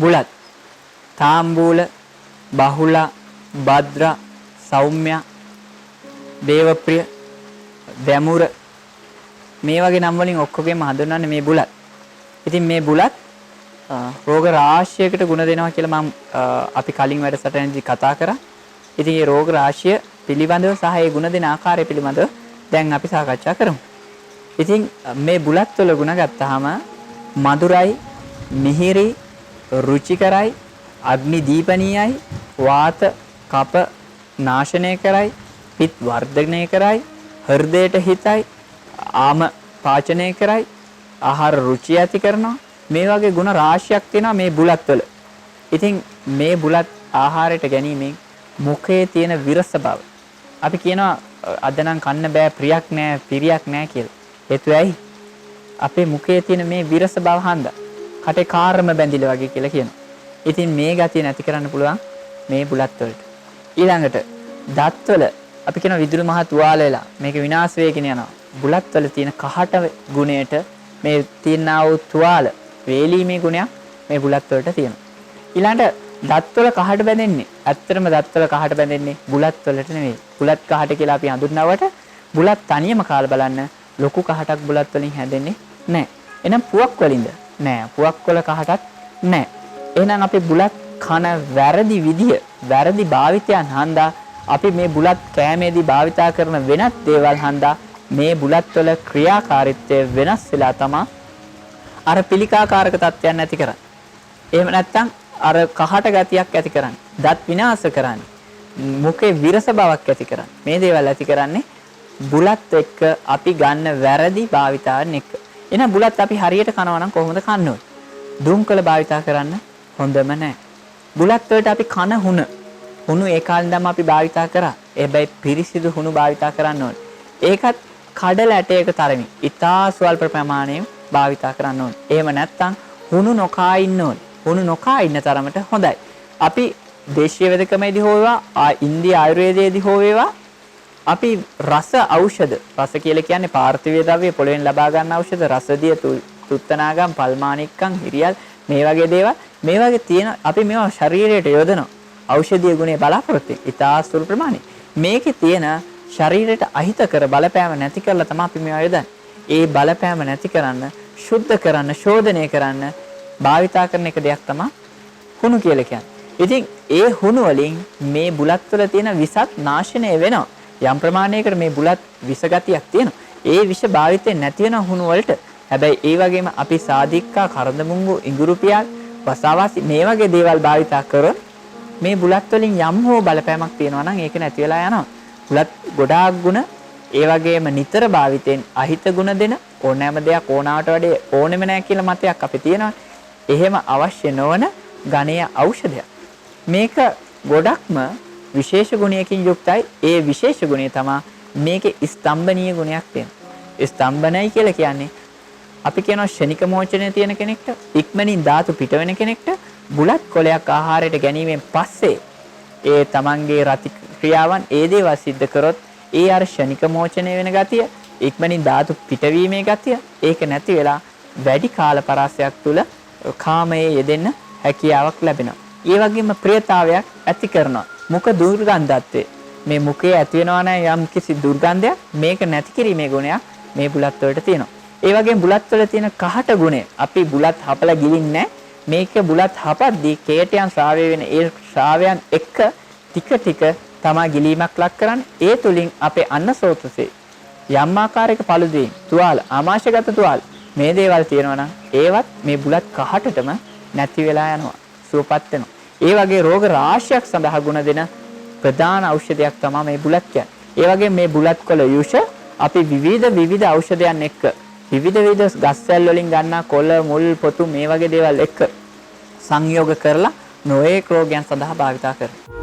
බුලත්, තාම්බූල, බහුල, භද්‍ර, සෞම්‍ය, දේවප්‍රිය, දැමුර මේ වගේ නම් වලින් ඔක්කොගෙම හඳුන්වන්නේ මේ බුලත්. ඉතින් මේ බුලත් රෝග රාශියකට ගුණ දෙනවා කියලා මම අපි කලින් වැඩසටහනේදී කතා කරා. ඉතින් මේ රෝග රාශිය පිළිබඳව සහ ඒ ගුණ දෙන ආකාරය පිළිබඳව දැන් අපි සාකච්ඡා කරමු. ඉතින් මේ බුලත් වල ගුණ ගත්තාම මధుරයි, මිහිරි, රුචිකරයි, අග්නි දීපනීයයි, වාත කප නාශනය කරයි, පිත් වර්ධනය කරයි, හෘදයට හිතයි, ආම පාචනය කරයි, ආහාර රුචිය ඇති කරනවා. මේ වගේ ගුණ රාශියක් තියෙනවා මේ බුලත් වල. ඉතින් මේ බුලත් ආහාරයට ගැනීමෙන් මුඛයේ තියෙන විරස බව අපි කියනවා අද නම් කන්න බෑ, ප්‍රියක් නෑ, පිරියක් නෑ කියලා. හේතුව ඇයි? අපේ මුඛයේ තියෙන මේ විරස බව හන්දා කටේ කාර්ම බැඳිලා වගේ කියලා කියනවා. ඉතින් මේ ගතිය නැති කරන්න පුළුවන් මේ බුලත් වලට. ඊළඟට දත්වල අපි කියන විදුලි මහ තුවාල වෙලා මේක විනාශ වෙගෙන යනවා. බුලත් වල තියෙන කහට ගුණයට මේ තියෙනා වූ තුවාල වේලීමේ ගුණයක් මේ බුලත් වලට තියෙනවා. ඊළඟට දත්වල කහට බැඳෙන්නේ. ඇත්තටම දත්වල කහට බැඳෙන්නේ බුලත් වලට නෙවෙයි. බුලත් කහට කියලා අපි හඳුන්වවට බුලත් තනියම කාලා බලන්න ලොකු කහටක් බුලත් වලින් හැදෙන්නේ නැහැ. එහෙනම් පුවක් වලින්ද? නැහැ. පුවක් වල කහටක් නැහැ. එහෙනම් අපි බුලත් කන වැරදි විදිය, වැරදි භාවිතයන් හන්දා අපි මේ බුලත් කෑමේදී භාවිතා කරන වෙනත් දේවල් හන්දා මේ බුලත් වල ක්‍රියාකාරීත්වය වෙනස් වෙලා තමයි අර පිළිකාකාරක තත්ත්වයන් ඇති කරන්නේ. එහෙම නැත්නම් අර කහට ගතියක් ඇති කරන්නේ. දත් විනාශ කරන්නේ. මුඛේ විරස බවක් ඇති කරන්නේ. මේ දේවල් ඇති කරන්නේ බුලත් එක්ක අපි ගන්න වැරදි භාවිතාවන් එක්ක. එහෙනම් බුලත් අපි හරියට කනවා නම් කොහොමද කන්න ඕනේ? දුම්කල භාවිතා කරන්න හොඳම නැහැ. බුලත් වලට අපි කන හුණු ඒ කාලේ ඉඳන්ම අපි භාවිතා කරා. හැබැයි පිරිසිදු හුණු භාවිතා කරන්න ඕනේ. ඒකත් කඩල ඇටයක තරමින් ඉතා ස්වල්ප ප්‍රමාණයෙන් භාවිතා කරන්න ඕනේ. එහෙම නැත්නම් හුණු නොකා ඉන්න ඕනේ. හුණු නොකා ඉන්න තරමට හොඳයි. අපි දේශීය වෙදකමේදී හෝ වේවා, ඉන්දියා ආයුර්වේදයේදී හෝ වේවා අපි රස ඖෂධ, රස කියලා කියන්නේ පාර්ථිවය ද්‍රව්‍ය පොළවෙන් ලබා ගන්න ඖෂධ, රසදිය, තුත්තනාගම්, පල්මානික්කම්, හිරියල් මේ වගේ දේවල් මේ වගේ තියෙන අපි මේවා ශරීරයට යොදනවා. ඖෂධීය ගුණය බලාපොරොත්තු ඉතා සුළු ප්‍රමාණය. මේකේ තියෙන ශරීරයට අහිතකර බලපෑම නැති කරලා තමයි අපි මේවා යොදන්නේ. ඒ බලපෑම නැති කරන්න, සුද්ධ කරන්න, ශෝධනය කරන්න භාවිතා කරන එක දෙයක් තමයි හුණු කියලා කියන්නේ. ඉතින් ඒ හුණු වලින් මේ බුලත් වල තියෙන විසත් නාශනය වෙනවා. යම් ප්‍රමාණයකට මේ බුලත් විස ගතියක් තියෙනවා. ඒ විෂ භාවිතේ නැති වෙන හුණු වලට. හැබැයි ඒ වගේම අපි සාදික්කා, කරදමුංගු, ඉඟුරුපියල්, වසාවාසි මේ වගේ දේවල් භාවිතා කරොත් මේ බුලත් වලින් යම් හෝ බලපෑමක් තියෙනවා නම් ඒක නැති වෙලා යනවා. බුලත් ගොඩාක් ගුණ ඒ වගේම නිතර භාවිතෙන් අහිත ගුණ දෙන ඕනෑම දෙයක් ඕනාවට වඩා ඕනෙම නැහැ කියලා මතයක් අපි තියෙනවා. එහෙම අවශ්‍ය නොවන ගණයේ ඖෂධයක්. මේක ගොඩක්ම විශේෂ ගුණයකින් යුක්තයි. ඒ විශේෂ ගුණය තමයි මේකේ ස්තම්භනීය ගුණයක් තියෙනවා. ස්තම්භනයි කියලා කියන්නේ අපි කියනවා ශනික මෝචනය තියෙන කෙනෙක්ට, ඉක්මනින් ධාතු පිට වෙන කෙනෙක්ට බුලත් කොලයක් ආහාරයට ගැනීමෙන් පස්සේ ඒ තමන්ගේ රති ක්‍රියාවන් ඒ දේවල් සිද්ධ කරොත් ඒ අර ශනික මෝචනය වෙන ගතිය, ඉක්මනින් ධාතු පිටවීමේ ගතිය ඒක නැති වෙලා වැඩි කාල පරාසයක් තුල කාමයේ යෙදෙන්න හැකියාවක් ලැබෙනවා. ඒ වගේම ප්‍රියතාවයක් ඇති කරනවා. මුඛ දුර්ගන්ධත්වය. මේ මුඛයේ ඇති වෙනවා නම් යම් කිසි දුර්ගන්ධයක් මේක නැති කිරීමේ ගුණයක් මේ බුලත් වලට තියෙනවා. ඒ වගේම බුලත් වල තියෙන කහට ගුණය අපි බුලත් හපලා ගිලින්නේ මේක බුලත් හපද්දී කේටයන් ශ්‍රාවය වෙන ඒ ශ්‍රාවයන් එක්ක ටික ටික තමා ගිලීමක් ලක් කරන්නේ. ඒ තුලින් අපේ අන්නසෝතසේ යම් ආකාරයක පළුදීන් තුවාල, ආමාශයගත තුවාල මේ දේවල් තියෙනවා නම් ඒවත් මේ බුලත් කහටටම නැති වෙලා යනවා, සුවපත් වෙනවා. ඒ වගේ රෝග රාශියක් සඳහා ගුණ දෙන ප්‍රධාන ඖෂධයක් තමයි මේ බුලත් කියන්නේ. ඒ වගේම මේ බුලත් කොළ යුෂ අපි විවිධ ඖෂධයන් එක්ක විවිධ ගස්වැල් වලින් ගන්නා කොළ, මුල්, පොතු මේ වගේ දේවල් එක්ක සංයෝග කරලා නොයෙක් රෝගයන් සඳහා භාවිතා කරනවා.